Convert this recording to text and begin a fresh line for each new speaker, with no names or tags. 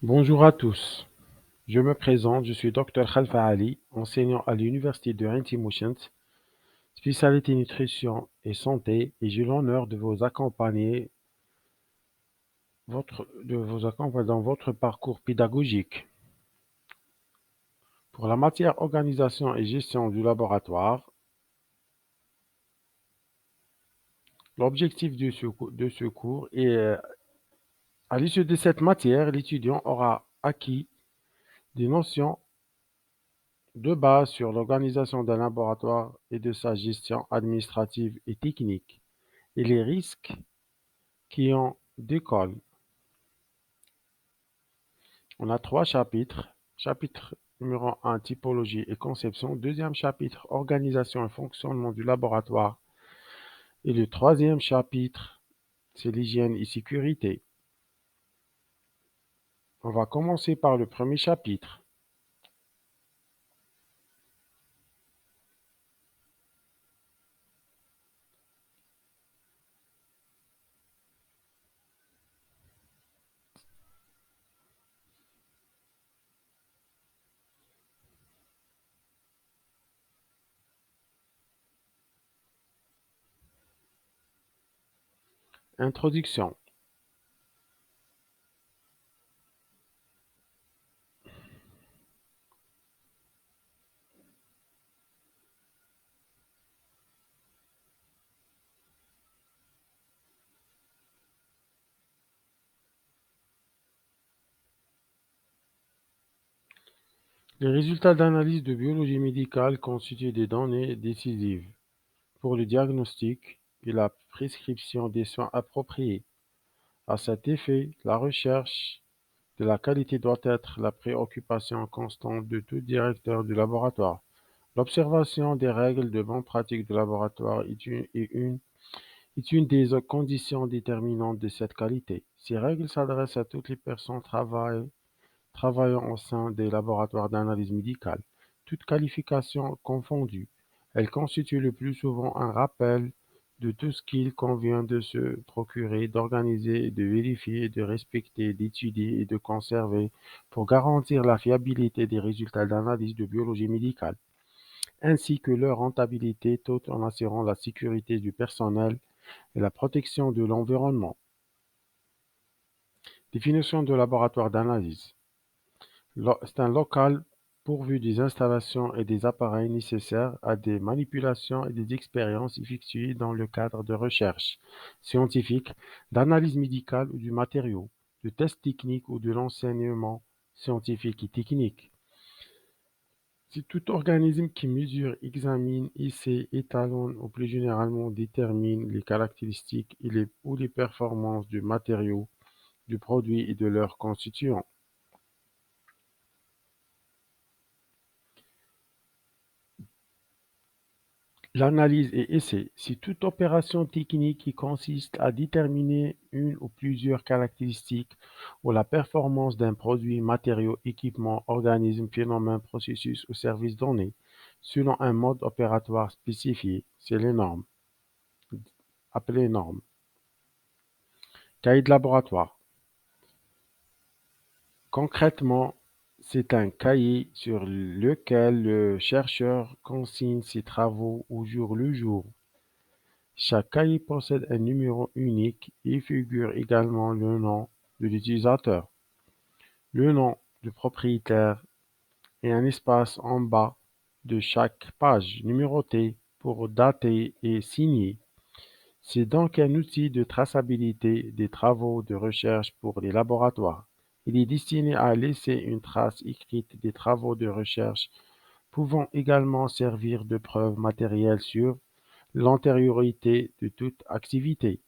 Bonjour à tous, je me présente, je suis Dr Khalfa Ali, enseignant à l'Université de Rinti-Mouchent, spécialité nutrition et santé, et j'ai l'honneur de vous accompagner dans votre parcours pédagogique. Pour la matière organisation et gestion du laboratoire, l'objectif de ce cours est, à l'issue de cette matière, l'étudiant aura acquis des notions de base sur l'organisation d'un laboratoire et de sa gestion administrative et technique, et les risques qui en découlent. On a trois chapitres. Chapitre numéro 1, typologie et conception. Deuxième chapitre, organisation et fonctionnement du laboratoire. Et le troisième chapitre, c'est l'hygiène et sécurité. On va commencer par le premier chapitre. Introduction. Les résultats d'analyse de biologie médicale constituent des données décisives pour le diagnostic et la prescription des soins appropriés. À cet effet, la recherche de la qualité doit être la préoccupation constante de tout directeur de laboratoire. L'observation des règles de bonne pratique de laboratoire est une des conditions déterminantes de cette qualité. Ces règles s'adressent à toutes les personnes travaillant au sein des laboratoires d'analyse médicale, toutes qualifications confondues. Elles constituent le plus souvent un rappel de tout ce qu'il convient de se procurer, d'organiser, de vérifier, de respecter, d'étudier et de conserver pour garantir la fiabilité des résultats d'analyse de biologie médicale, ainsi que leur rentabilité tout en assurant la sécurité du personnel et la protection de l'environnement. Définition de laboratoire d'analyse. C'est un local pourvu des installations et des appareils nécessaires à des manipulations et des expériences effectuées dans le cadre de recherches scientifiques, d'analyse médicale ou du matériau, de tests techniques ou de l'enseignement scientifique et technique. C'est tout organisme qui mesure, examine, essaie, étalonne ou plus généralement détermine les caractéristiques ou les performances du matériau, du produit et de leurs constituants. L'analyse et essai, c'est toute opération technique qui consiste à déterminer une ou plusieurs caractéristiques ou la performance d'un produit, matériau, équipement, organisme, phénomène, processus ou service donné, selon un mode opératoire spécifié. C'est les normes, appelées normes. Cahier de laboratoire. Concrètement, c'est un cahier sur lequel le chercheur consigne ses travaux au jour le jour. Chaque cahier possède un numéro unique et figure également le nom de l'utilisateur, le nom du propriétaire et un espace en bas de chaque page numérotée pour dater et signer. C'est donc un outil de traçabilité des travaux de recherche pour les laboratoires. Il est destiné à laisser une trace écrite des travaux de recherche, pouvant également servir de preuve matérielle sur l'antériorité de toute activité.